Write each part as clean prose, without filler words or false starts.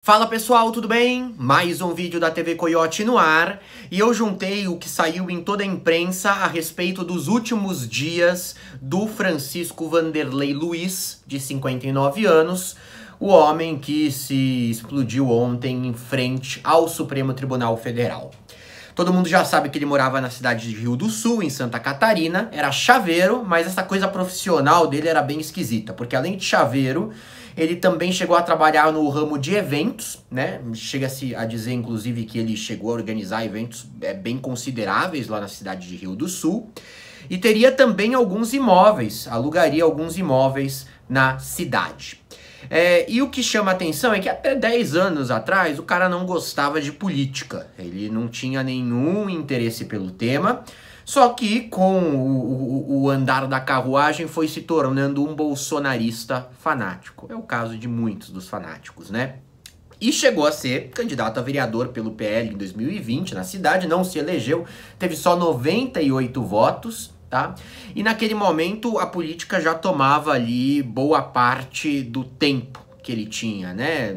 Fala pessoal, tudo bem? Mais um vídeo da TV Coiote no ar e eu juntei o que saiu em toda a imprensa a respeito dos últimos dias do Francisco Vanderlei Luiz, de 59 anos, o homem que se explodiu ontem em frente ao Supremo Tribunal Federal. Todo mundo já sabe que ele morava na cidade de Rio do Sul, em Santa Catarina, era chaveiro, mas essa coisa profissional dele era bem esquisita, porque além de chaveiro, ele também chegou a trabalhar no ramo de eventos, né? Chega-se a dizer, inclusive, que ele chegou a organizar eventos bem consideráveis lá na cidade de Rio do Sul. E teria também alguns imóveis, alugaria alguns imóveis na cidade. E o que chama atenção é que até 10 anos atrás o cara não gostava de política. Ele não tinha nenhum interesse pelo tema. Só que com o andar da carruagem foi se tornando um bolsonarista fanático. É o caso de muitos dos fanáticos, né? E chegou a ser candidato a vereador pelo PL em 2020 na cidade, não se elegeu, teve só 98 votos, tá? E naquele momento a política já tomava ali boa parte do tempo que ele tinha, né?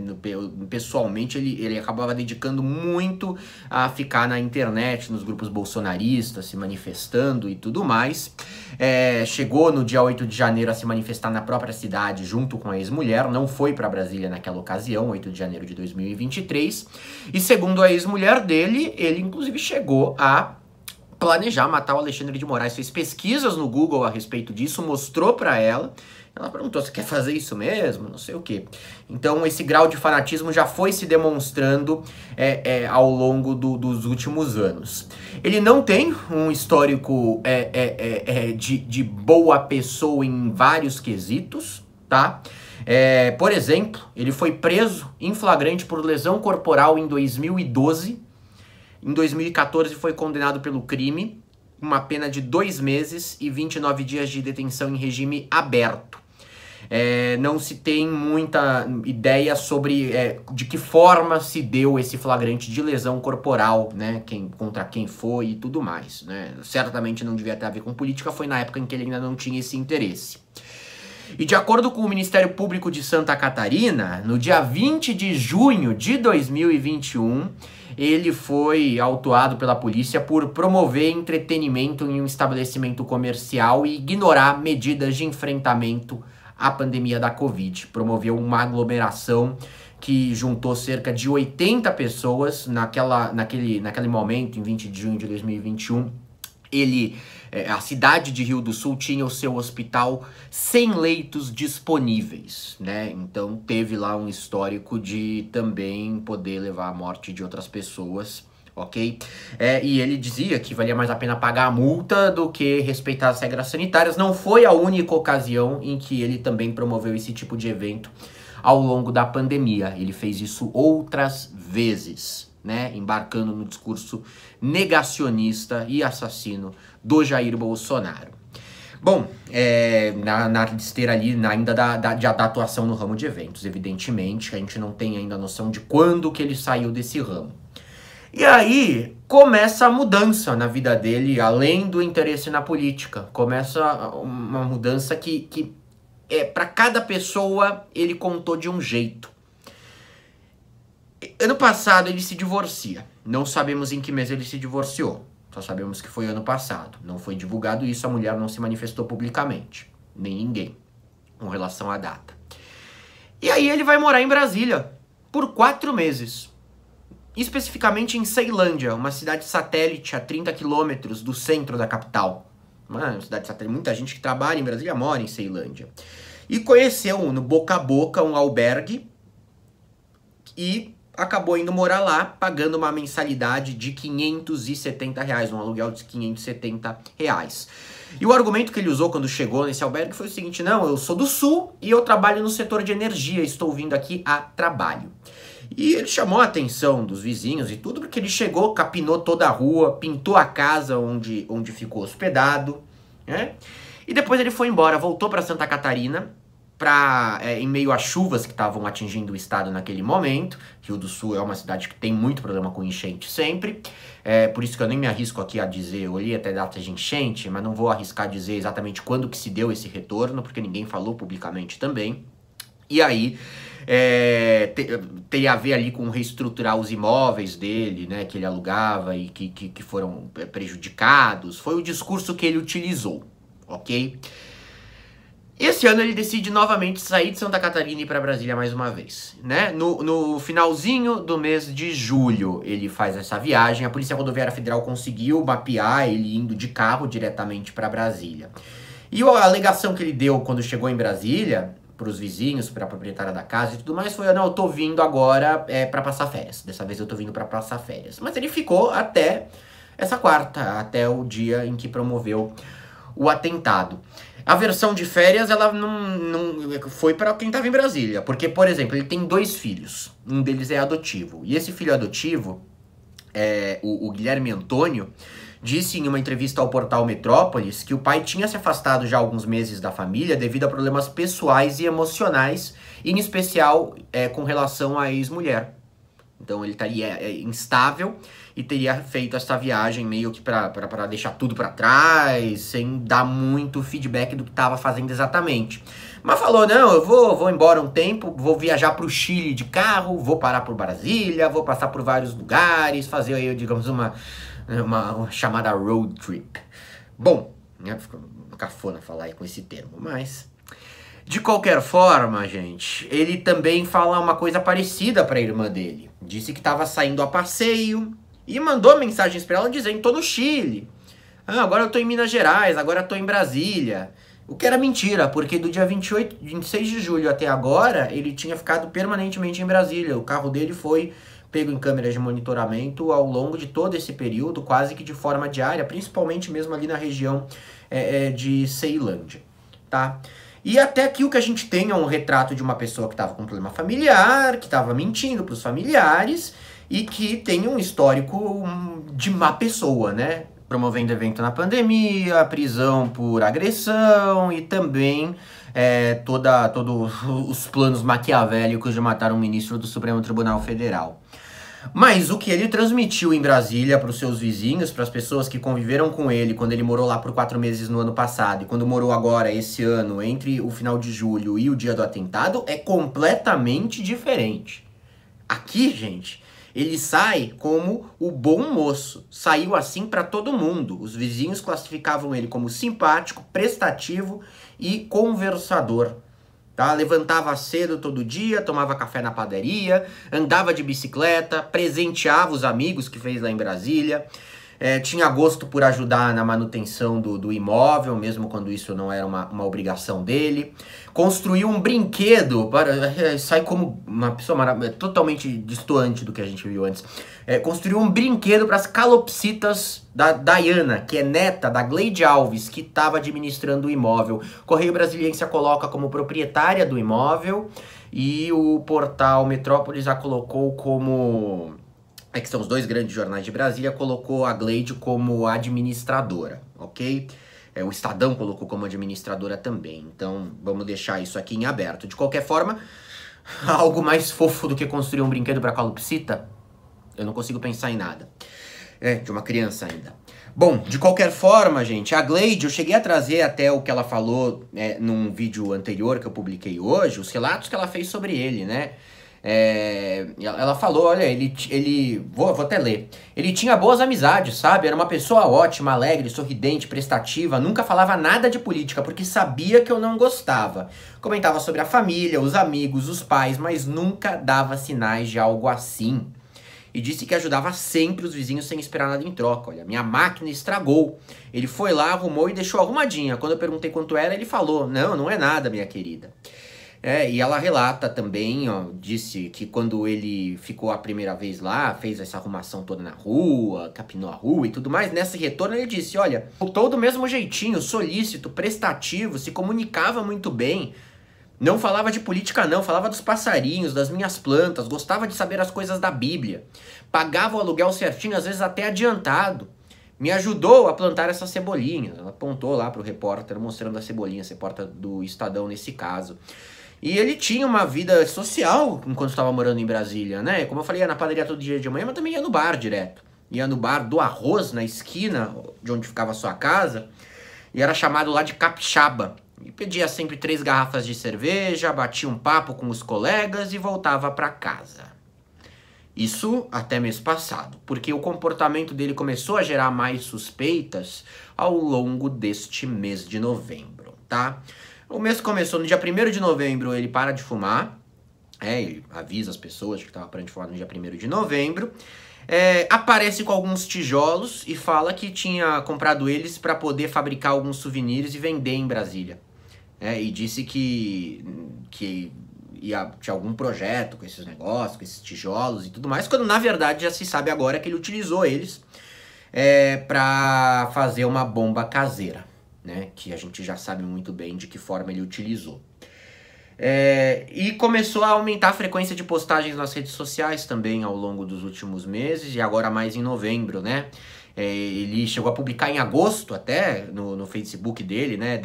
Pessoalmente ele acabava dedicando muito a ficar na internet, nos grupos bolsonaristas, se manifestando e tudo mais. Chegou no dia 8 de janeiro a se manifestar na própria cidade junto com a ex-mulher, não foi para Brasília naquela ocasião, 8 de janeiro de 2023. E segundo a ex-mulher dele, ele inclusive chegou a planejar matar o Alexandre de Moraes, fez pesquisas no Google a respeito disso, mostrou para ela. Ela perguntou, você quer fazer isso mesmo? Não sei o quê. Então esse grau de fanatismo já foi se demonstrando ao longo dos últimos anos. Ele não tem um histórico de boa pessoa em vários quesitos, tá? Por exemplo, ele foi preso em flagrante por lesão corporal em 2012. Em 2014 foi condenado pelo crime, uma pena de 2 meses e 29 dias de detenção em regime aberto. Não se tem muita ideia sobre de que forma se deu esse flagrante de lesão corporal, né? Contra quem foi e tudo mais, né? Certamente não devia ter a ver com política, foi na época em que ele ainda não tinha esse interesse. E de acordo com o Ministério Público de Santa Catarina, no dia 20 de junho de 2021, ele foi autuado pela polícia por promover entretenimento em um estabelecimento comercial e ignorar medidas de enfrentamento à pandemia da Covid. Promoveu uma aglomeração que juntou cerca de 80 pessoas naquele momento, em 20 de junho de 2021. A cidade de Rio do Sul tinha o seu hospital sem leitos disponíveis, né? Então teve lá um histórico de também poder levar à morte de outras pessoas, ok? E ele dizia que valia mais a pena pagar a multa do que respeitar as regras sanitárias. Não foi a única ocasião em que ele também promoveu esse tipo de evento ao longo da pandemia. Ele fez isso outras vezes, né, embarcando no discurso negacionista e assassino do Jair Bolsonaro. Bom, na esteira ali ainda da atuação no ramo de eventos, evidentemente, a gente não tem ainda noção de quando que ele saiu desse ramo. E aí começa a mudança na vida dele, além do interesse na política. Começa uma mudança que para cada pessoa ele contou de um jeito. Ano passado ele se divorcia. Não sabemos em que mês ele se divorciou. Só sabemos que foi ano passado. Não foi divulgado isso, a mulher não se manifestou publicamente. Nem ninguém com relação à data. E aí ele vai morar em Brasília por 4 meses. Especificamente em Ceilândia, uma cidade satélite a 30 quilômetros do centro da capital. Uma cidade satélite, muita gente que trabalha em Brasília mora em Ceilândia. E conheceu no boca a boca um albergue e acabou indo morar lá, pagando uma mensalidade de R$570, um aluguel de R$570. E o argumento que ele usou quando chegou nesse albergue foi o seguinte: não, eu sou do Sul e eu trabalho no setor de energia, estou vindo aqui a trabalho. E ele chamou a atenção dos vizinhos e tudo, porque ele chegou, capinou toda a rua, pintou a casa onde ficou hospedado, né? E depois ele foi embora, voltou para Santa Catarina, em meio às chuvas que estavam atingindo o estado naquele momento. Rio do Sul é uma cidade que tem muito problema com enchente sempre. Por isso que eu nem me arrisco aqui a dizer, eu olhei até datas de enchente, mas não vou arriscar dizer exatamente quando que se deu esse retorno, porque ninguém falou publicamente também. E aí, teria a ver ali com reestruturar os imóveis dele, né, que ele alugava e que foram prejudicados. Foi o discurso que ele utilizou, ok? Esse ano ele decide novamente sair de Santa Catarina e ir para Brasília mais uma vez, né? No finalzinho do mês de julho ele faz essa viagem. A Polícia Rodoviária Federal conseguiu mapear ele indo de carro diretamente para Brasília. E a alegação que ele deu quando chegou em Brasília, para os vizinhos, para a proprietária da casa e tudo mais, foi: não, eu tô vindo agora para passar férias. Dessa vez eu tô vindo para passar férias. Mas ele ficou até essa quarta, até o dia em que promoveu o atentado. A versão de férias, ela não foi para quem estava em Brasília. Porque, por exemplo, ele tem 2 filhos. Um deles é adotivo. E esse filho adotivo, o Guilherme Antônio, disse em uma entrevista ao portal Metrópolis que o pai tinha se afastado já há alguns meses da família devido a problemas pessoais e emocionais, em especial com relação à ex-mulher. Então ele estaria instável e teria feito essa viagem meio que pra deixar tudo pra trás, sem dar muito feedback do que estava fazendo exatamente. Mas falou: não, eu vou embora um tempo, vou viajar pro Chile de carro, vou parar por Brasília, vou passar por vários lugares, fazer aí, digamos, uma chamada road trip. Bom, né, fica cafona falar aí com esse termo, mas... De qualquer forma, gente, ele também fala uma coisa parecida para a irmã dele. Disse que estava saindo a passeio e mandou mensagens para ela dizendo: tô no Chile. Agora eu tô em Minas Gerais, agora eu tô em Brasília. O que era mentira, porque do dia 26 de julho até agora, ele tinha ficado permanentemente em Brasília. O carro dele foi pego em câmeras de monitoramento ao longo de todo esse período, quase que de forma diária, principalmente mesmo ali na região de Ceilândia, tá? E até aqui o que a gente tem é um retrato de uma pessoa que estava com um problema familiar, que estava mentindo para os familiares e que tem um histórico de má pessoa, né? Promovendo evento na pandemia, prisão por agressão e também todos os planos maquiavélicos de matar um ministro do Supremo Tribunal Federal. Mas o que ele transmitiu em Brasília para os seus vizinhos, para as pessoas que conviveram com ele quando ele morou lá por 4 meses no ano passado e quando morou agora esse ano, entre o final de julho e o dia do atentado, é completamente diferente. Aqui, gente, ele sai como o bom moço. Saiu assim para todo mundo. Os vizinhos classificavam ele como simpático, prestativo e conversador. Tá? Levantava cedo todo dia, tomava café na padaria, andava de bicicleta, presenteava os amigos que fez lá em Brasília, tinha gosto por ajudar na manutenção do imóvel, mesmo quando isso não era uma obrigação dele. Construiu um brinquedo, sai como uma pessoa totalmente distoante do que a gente viu antes. Construiu um brinquedo para as calopsitas da Diana, que é neta da Gleide Alves, que estava administrando o imóvel. Correio Brasiliense a coloca como proprietária do imóvel e o portal Metrópolis a colocou como... que são os 2 grandes jornais de Brasília, colocou a Gleide como administradora, ok? O Estadão colocou como administradora também, então vamos deixar isso aqui em aberto. De qualquer forma, algo mais fofo do que construir um brinquedo para calopsita, eu não consigo pensar em nada. De uma criança ainda. Bom, de qualquer forma, gente, a Gleide, eu cheguei a trazer até o que ela falou num vídeo anterior que eu publiquei hoje, os relatos que ela fez sobre ele, né? Ela falou, olha, vou até ler. Ele tinha boas amizades, sabe? Era uma pessoa ótima, alegre, sorridente, prestativa. Nunca falava nada de política, porque sabia que eu não gostava. Comentava sobre a família, os amigos, os pais, mas nunca dava sinais de algo assim. E disse que ajudava sempre os vizinhos sem esperar nada em troca. Olha, minha máquina estragou. Ele foi lá, arrumou e deixou arrumadinha. Quando eu perguntei quanto era, ele falou: não é nada, minha querida. E ela relata também, ó, disse que quando ele ficou a primeira vez lá, fez essa arrumação toda na rua, capinou a rua e tudo mais, nesse retorno ele disse: olha, voltou do mesmo jeitinho, solícito, prestativo, se comunicava muito bem, não falava de política não, falava dos passarinhos, das minhas plantas, gostava de saber as coisas da Bíblia, pagava o aluguel certinho, às vezes até adiantado, me ajudou a plantar essa cebolinha. Ela apontou lá pro repórter mostrando a cebolinha, esse repórter do Estadão nesse caso. E ele tinha uma vida social enquanto estava morando em Brasília, né? Como eu falei, ia na padaria todo dia de manhã, mas também ia no bar direto. Ia no bar do Arroz, na esquina de onde ficava a sua casa, e era chamado lá de capixaba. E pedia sempre 3 garrafas de cerveja, batia um papo com os colegas e voltava para casa. Isso até mês passado, porque o comportamento dele começou a gerar mais suspeitas ao longo deste mês de novembro, tá? O mês começou no dia 1º de novembro, ele para de fumar, ele avisa as pessoas que estava parando de fumar no dia 1º de novembro, aparece com alguns tijolos e fala que tinha comprado eles para poder fabricar alguns souvenirs e vender em Brasília. E disse que tinha algum projeto com esses negócios, com esses tijolos e tudo mais, quando na verdade já se sabe agora que ele utilizou eles para fazer uma bomba caseira, né? Que a gente já sabe muito bem de que forma ele utilizou. E começou a aumentar a frequência de postagens nas redes sociais também ao longo dos últimos meses, e agora mais em novembro, né? Ele chegou a publicar em agosto até no Facebook dele, né?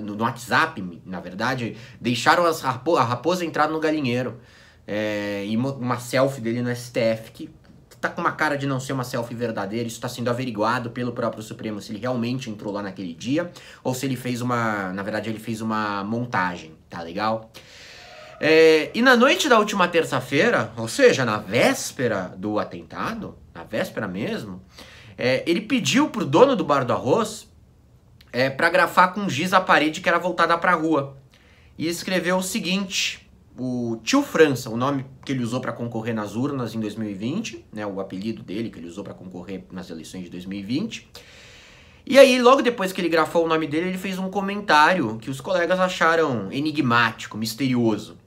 No WhatsApp, na verdade, deixaram a raposa entrar no galinheiro. E uma selfie dele no STF, que tá com uma cara de não ser uma selfie verdadeira. Isso tá sendo averiguado pelo próprio Supremo, se ele realmente entrou lá naquele dia, ou se ele fez na verdade, ele fez uma montagem, tá legal? E na noite da última terça-feira, ou seja, na véspera do atentado, na véspera mesmo, ele pediu pro dono do Bar do Arroz pra grafar com giz a parede que era voltada pra rua. E escreveu o seguinte: o Tio França, o nome que ele usou para concorrer nas urnas em 2020, né, o apelido dele que ele usou para concorrer nas eleições de 2020. E aí, logo depois que ele grafou o nome dele, ele fez um comentário que os colegas acharam enigmático, misterioso.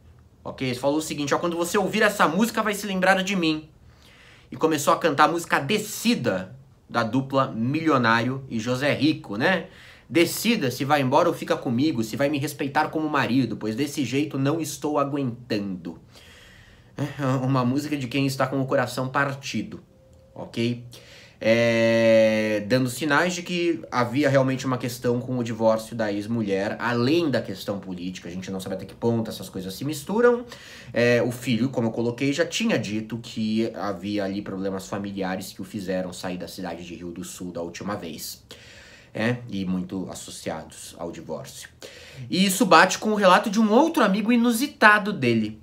Ok? Ele falou o seguinte: quando você ouvir essa música vai se lembrar de mim. E começou a cantar a música Descida, da dupla Milionário e José Rico, né? Decida se vai embora ou fica comigo, se vai me respeitar como marido, pois desse jeito não estou aguentando. Uma música de quem está com o coração partido, ok? Dando sinais de que havia realmente uma questão com o divórcio da ex-mulher, além da questão política. A gente não sabe até que ponto essas coisas se misturam. O filho, como eu coloquei, já tinha dito que havia ali problemas familiares que o fizeram sair da cidade de Rio do Sul da última vez. E muito associados ao divórcio. E isso bate com o relato de um outro amigo inusitado dele.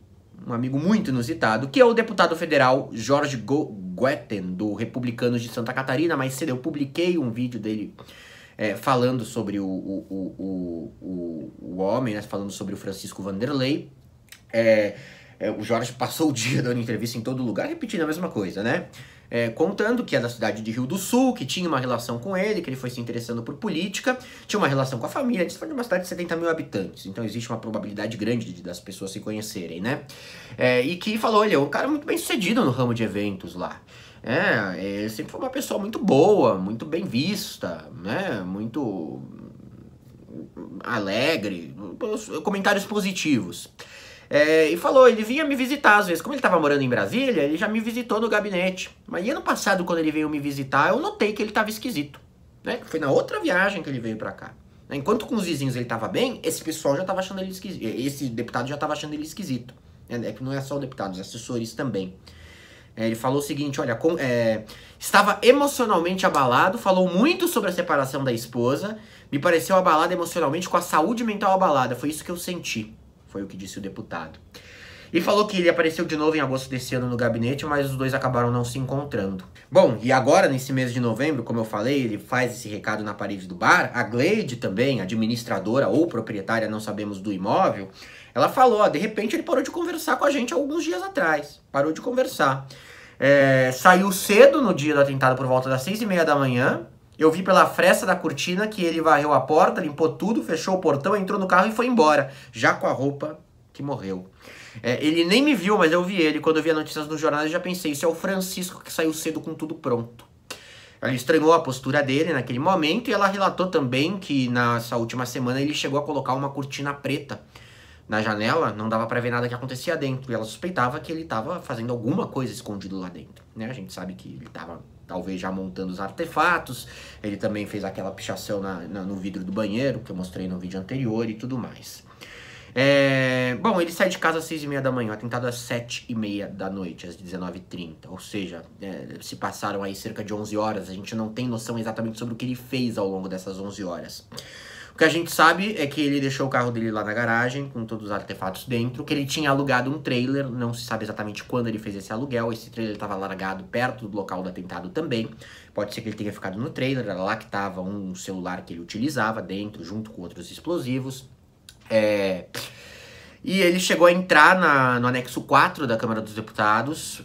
Um amigo muito inusitado, que é o deputado federal Jorge Goetten, do Republicanos de Santa Catarina. Mais cedo eu publiquei um vídeo dele falando sobre o homem, né, falando sobre o Francisco Vanderlei. O Jorge passou o dia dando entrevista em todo lugar, repetindo a mesma coisa, né? Contando que é da cidade de Rio do Sul, que tinha uma relação com ele, que ele foi se interessando por política, tinha uma relação com a família. Ele foi de uma cidade de 70 mil habitantes, então existe uma probabilidade grande das pessoas se conhecerem, né? E que falou: ele é um cara muito bem sucedido no ramo de eventos lá. Ele sempre foi uma pessoa muito boa, muito bem vista, né? Muito alegre, comentários positivos. E falou: ele vinha me visitar às vezes. Como ele estava morando em Brasília, ele já me visitou no gabinete. Mas ano passado, quando ele veio me visitar, eu notei que ele estava esquisito, né? Foi na outra viagem que ele veio pra cá. Enquanto com os vizinhos ele estava bem, esse pessoal já estava achando ele esquisito. Esse deputado já estava achando ele esquisito. Que não é só o deputado, os assessores também. Ele falou o seguinte: olha, estava emocionalmente abalado, falou muito sobre a separação da esposa, me pareceu abalado emocionalmente, com a saúde mental abalada. Foi isso que eu senti. Foi o que disse o deputado. E falou que ele apareceu de novo em agosto desse ano no gabinete, mas os dois acabaram não se encontrando. Bom, e agora, nesse mês de novembro, como eu falei, ele faz esse recado na parede do bar. A Gleide também, administradora ou proprietária, não sabemos, do imóvel, ela falou: de repente ele parou de conversar com a gente alguns dias atrás. Parou de conversar. Saiu cedo no dia do atentado por volta das 6h30 da manhã. Eu vi pela fresta da cortina que ele varreu a porta, limpou tudo, fechou o portão, entrou no carro e foi embora, já com a roupa que morreu. Ele nem me viu, mas eu vi ele. Quando eu vi as notícias nos jornais, eu já pensei: isso é o Francisco que saiu cedo com tudo pronto. Ela estranhou a postura dele naquele momento, e ela relatou também que nessa última semana ele chegou a colocar uma cortina preta na janela, não dava pra ver nada que acontecia dentro, e ela suspeitava que ele estava fazendo alguma coisa escondido lá dentro, né? A gente sabe que ele estava talvez já montando os artefatos. Ele também fez aquela pichação no vidro do banheiro, que eu mostrei no vídeo anterior e tudo mais. Bom, ele sai de casa às 6h30 da manhã, atentado às 7h30 da noite, às 19h30. Ou seja, se passaram aí cerca de 11 horas, a gente não tem noção exatamente sobre o que ele fez ao longo dessas 11 horas. O que a gente sabe é que ele deixou o carro dele lá na garagem, com todos os artefatos dentro, que ele tinha alugado um trailer, não se sabe exatamente quando ele fez esse aluguel, esse trailer estava largado perto do local do atentado também, pode ser que ele tenha ficado no trailer, era lá que estava um celular que ele utilizava dentro, junto com outros explosivos. E ele chegou a entrar no anexo 4 da Câmara dos Deputados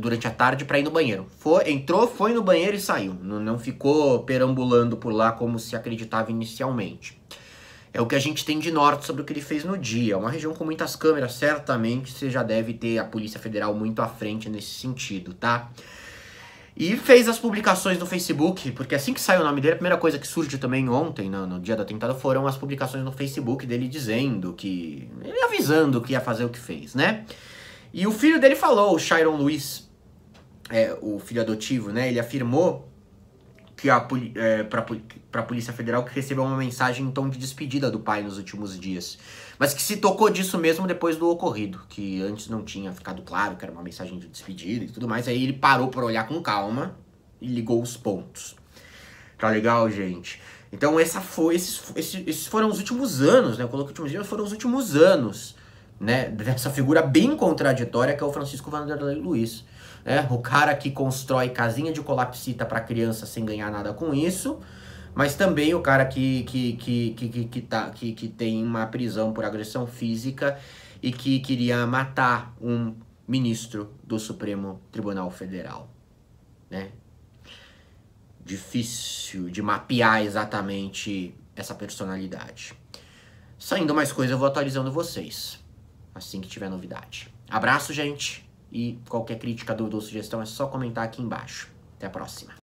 durante a tarde para ir no banheiro. Entrou, foi no banheiro e saiu. Não ficou perambulando por lá como se acreditava inicialmente. É o que a gente tem de norte sobre o que ele fez no dia. É uma região com muitas câmeras, certamente você já deve ter a Polícia Federal muito à frente nesse sentido, tá? E fez as publicações no Facebook, porque assim que saiu o nome dele, a primeira coisa que surgiu também ontem, no dia do atentado, foram as publicações no Facebook dele dizendo que... ele avisando que ia fazer o que fez, né? E o filho dele falou, o Chiron Luiz, o filho adotivo, né? Ele afirmou que pra Polícia Federal que recebeu uma mensagem em tom de despedida do pai nos últimos dias. Mas que se tocou disso mesmo depois do ocorrido, que antes não tinha ficado claro que era uma mensagem de despedida e tudo mais. Aí ele parou pra olhar com calma e ligou os pontos. Tá legal, gente? Então esses foram os últimos anos, né? Eu coloquei últimos dias, foram os últimos anos, né? Dessa figura bem contraditória que é o Francisco Wanderlei Luiz. O cara que constrói casinha de colapsita para criança sem ganhar nada com isso, mas também o cara que tem uma prisão por agressão física e que queria matar um ministro do Supremo Tribunal Federal, né? Difícil de mapear exatamente essa personalidade. Saindo mais coisa, eu vou atualizando vocês assim que tiver novidade. Abraço, gente! E qualquer crítica, dúvida ou sugestão é só comentar aqui embaixo. Até a próxima.